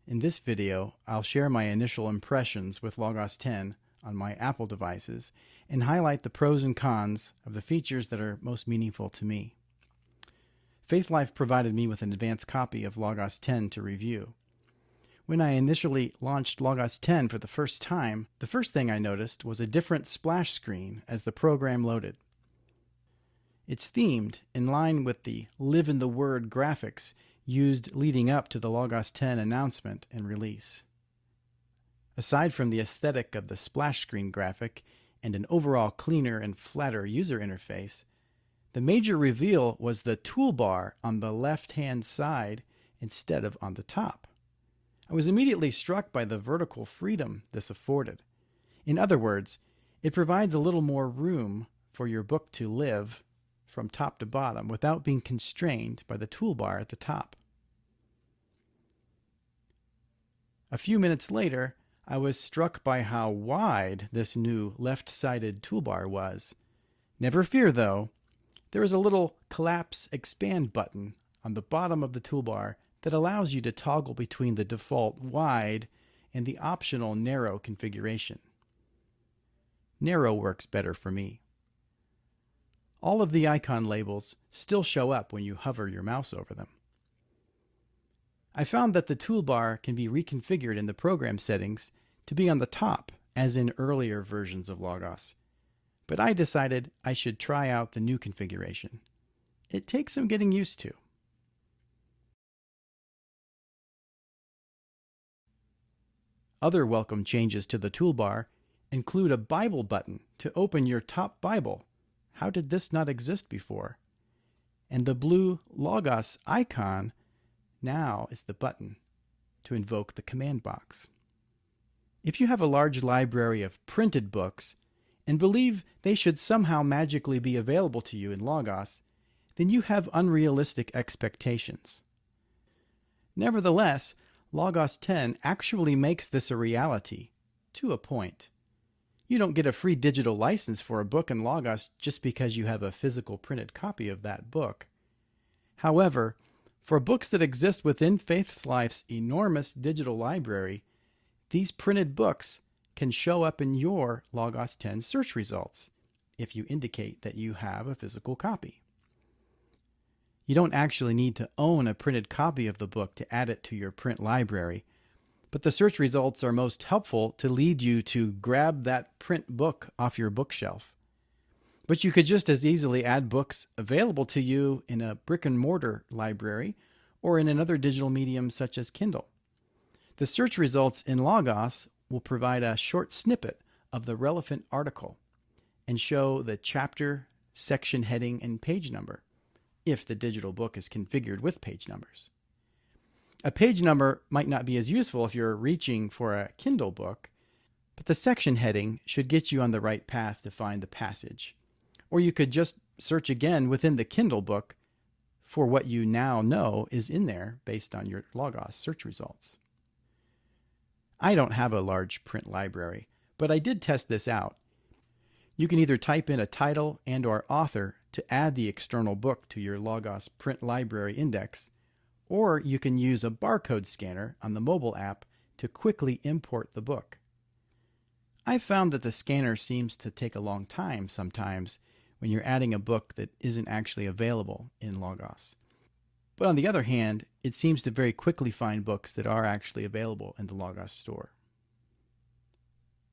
In this video, I'll share my initial impressions with Logos 10 on my Apple devices and highlight the pros and cons of the features that are most meaningful to me. Faithlife provided me with an advanced copy of Logos 10 to review. When I initially launched Logos 10 for the first time, the first thing I noticed was a different splash screen as the program loaded. It's themed in line with the Live in the Word graphics used leading up to the Logos 10 announcement and release. Aside from the aesthetic of the splash screen graphic and an overall cleaner and flatter user interface, the major reveal was the toolbar on the left-hand side instead of on the top. I was immediately struck by the vertical freedom this afforded. In other words, it provides a little more room for your book to live from top to bottom without being constrained by the toolbar at the top. A few minutes later, I was struck by how wide this new left-sided toolbar was. Never fear, though. There is a little collapse expand button on the bottom of the toolbar that allows you to toggle between the default wide and the optional narrow configuration. Narrow works better for me. All of the icon labels still show up when you hover your mouse over them. I found that the toolbar can be reconfigured in the program settings to be on the top, as in earlier versions of Logos. But I decided I should try out the new configuration. It takes some getting used to. Other welcome changes to the toolbar include a Bible button to open your top Bible. How did this not exist before? And the blue Logos icon now is the button to invoke the command box. If you have a large library of printed books and believe they should somehow magically be available to you in Logos, then you have unrealistic expectations. Nevertheless, Logos 10 actually makes this a reality, to a point. You don't get a free digital license for a book in Logos just because you have a physical printed copy of that book. However, for books that exist within Faithlife's enormous digital library, these printed books can show up in your Logos 10 search results if you indicate that you have a physical copy. You don't actually need to own a printed copy of the book to add it to your print library, but the search results are most helpful to lead you to grab that print book off your bookshelf. But you could just as easily add books available to you in a brick-and-mortar library or in another digital medium such as Kindle. The search results in Logos will provide a short snippet of the relevant article and show the chapter, section heading, and page number, if the digital book is configured with page numbers. A page number might not be as useful if you're reaching for a Kindle book, but the section heading should get you on the right path to find the passage. Or you could just search again within the Kindle book for what you now know is in there based on your Logos search results. I don't have a large print library, but I did test this out. You can either type in a title and/or author to add the external book to your Logos print library index, or you can use a barcode scanner on the mobile app to quickly import the book. I've found that the scanner seems to take a long time sometimes when you're adding a book that isn't actually available in Logos. But on the other hand, it seems to very quickly find books that are actually available in the Logos store.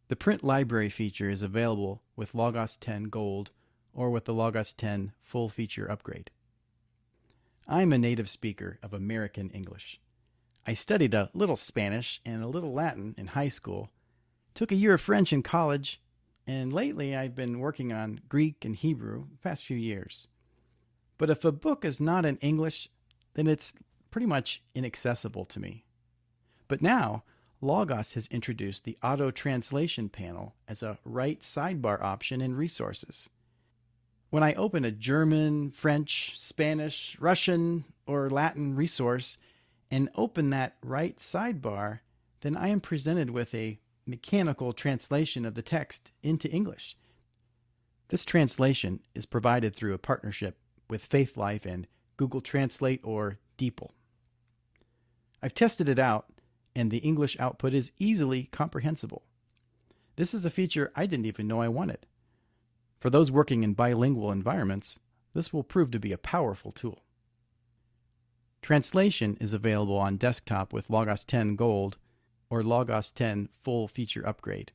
The print library feature is available with Logos 10 Gold or with the Logos 10 full feature upgrade. I'm a native speaker of American English. I studied a little Spanish and a little Latin in high school, took a year of French in college, and lately I've been working on Greek and Hebrew the past few years. But if a book is not in English, then it's pretty much inaccessible to me. But now, Logos has introduced the auto translation panel as a right sidebar option in resources. When I open a German, French, Spanish, Russian, or Latin resource and open that right sidebar, then I am presented with a mechanical translation of the text into English. This translation is provided through a partnership with Faithlife and Google Translate or DeepL. I've tested it out, and the English output is easily comprehensible. This is a feature I didn't even know I wanted. For those working in bilingual environments, this will prove to be a powerful tool. Translation is available on desktop with Logos 10 Gold or Logos 10 Full Feature Upgrade.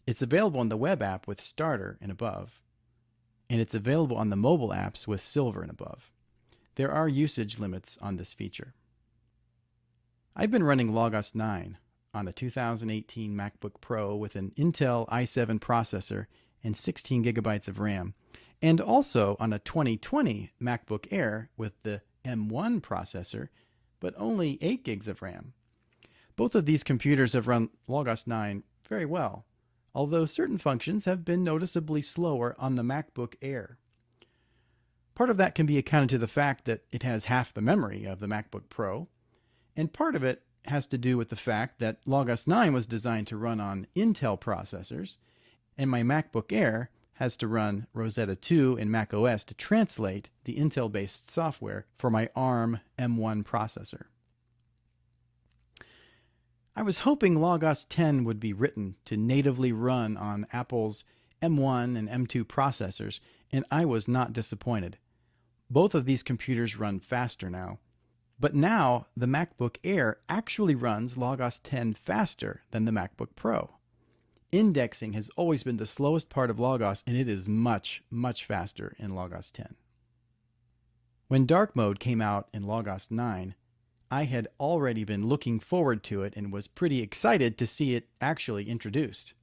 It's available on the web app with Starter and above, and it's available on the mobile apps with Silver and above. There are usage limits on this feature. I've been running Logos 9 on a 2018 MacBook Pro with an Intel i7 processor and 16 gigabytes of RAM, and also on a 2020 MacBook Air with the M1 processor, but only 8 gigs of RAM. Both of these computers have run Logos 9 very well, although certain functions have been noticeably slower on the MacBook Air. Part of that can be accounted to the fact that it has half the memory of the MacBook Pro, and part of it has to do with the fact that Logos 9 was designed to run on Intel processors, and my MacBook Air has to run Rosetta 2 in macOS to translate the Intel-based software for my ARM M1 processor. I was hoping Logos 10 would be written to natively run on Apple's M1 and M2 processors, and I was not disappointed. Both of these computers run faster now. But now the MacBook Air actually runs Logos 10 faster than the MacBook Pro. Indexing has always been the slowest part of Logos, and it is much, much faster in Logos 10. When dark mode came out in Logos 9, I had already been looking forward to it and was pretty excited to see it actually introduced.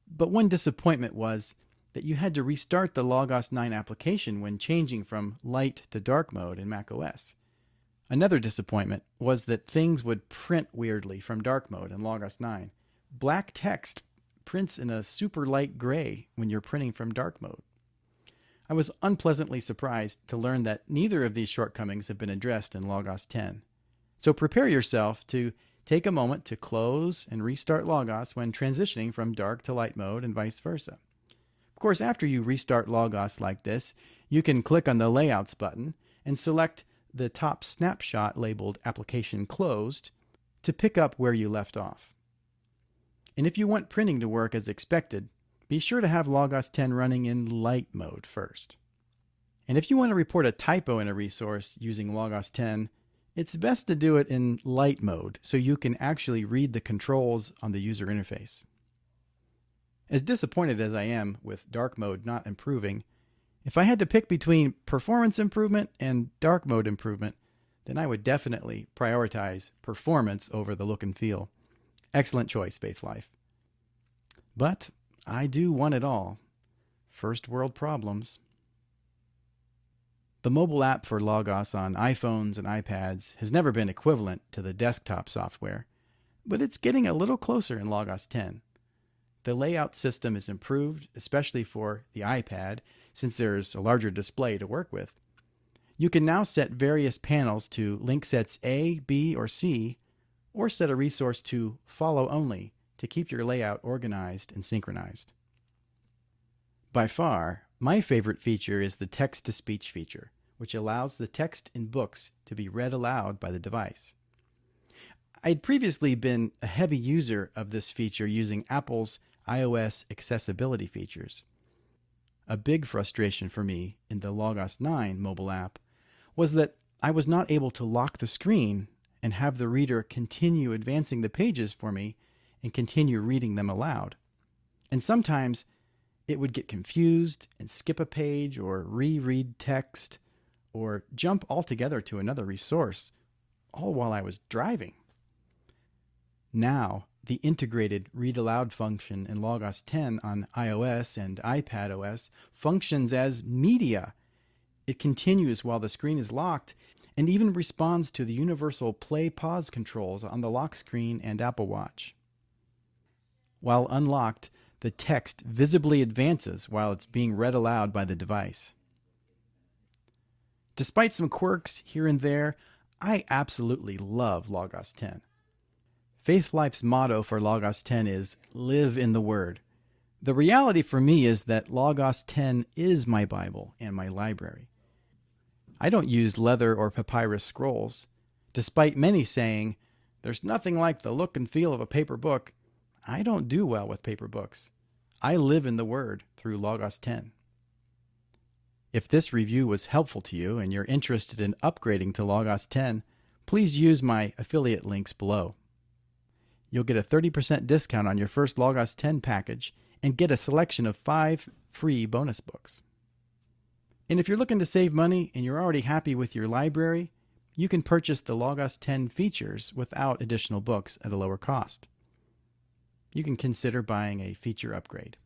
But one disappointment was that you had to restart the Logos 9 application when changing from light to dark mode in macOS. Another disappointment was that things would print weirdly from dark mode in Logos 9. Black text prints in a super light gray when you're printing from dark mode. I was unpleasantly surprised to learn that neither of these shortcomings have been addressed in Logos 10. So prepare yourself to take a moment to close and restart Logos when transitioning from dark to light mode and vice versa. Of course, after you restart Logos like this, you can click on the Layouts button and select the top snapshot labeled Application Closed to pick up where you left off. And if you want printing to work as expected, be sure to have Logos 10 running in light mode first. And if you want to report a typo in a resource using Logos 10, it's best to do it in light mode so you can actually read the controls on the user interface. As disappointed as I am with dark mode not improving, if I had to pick between performance improvement and dark mode improvement, then I would definitely prioritize performance over the look and feel. Excellent choice, Faith Life. But I do want it all. First world problems. The mobile app for Logos on iPhones and iPads has never been equivalent to the desktop software, but it's getting a little closer in Logos 10. The layout system is improved, especially for the iPad, since there's a larger display to work with. You can now set various panels to link sets A, B, or C, or set a resource to follow only to keep your layout organized and synchronized. By far, my favorite feature is the text-to-speech feature, which allows the text in books to be read aloud by the device. I'd previously been a heavy user of this feature using Apple's iOS accessibility features. A big frustration for me in the Logos 9 mobile app was that I was not able to lock the screen and have the reader continue advancing the pages for me and continue reading them aloud. And sometimes it would get confused and skip a page or reread text or jump altogether to another resource, all while I was driving. Now, the integrated read aloud function in Logos 10 on iOS and iPadOS functions as media. It continues while the screen is locked and even responds to the universal play-pause controls on the lock screen and Apple Watch. While unlocked, the text visibly advances while it's being read aloud by the device. Despite some quirks here and there, I absolutely love Logos 10. Faith Life's motto for Logos 10 is live in the Word. The reality for me is that Logos 10 is my Bible and my library. I don't use leather or papyrus scrolls, despite many saying, There's nothing like the look and feel of a paper book. I don't do well with paper books. I live in the Word through Logos 10. If this review was helpful to you and you're interested in upgrading to Logos 10, please use my affiliate links below. You'll get a 30% discount on your first Logos 10 package and get a selection of 5 free bonus books. And if you're looking to save money and you're already happy with your library, you can purchase the Logos 10 features without additional books at a lower cost. You can consider buying a feature upgrade.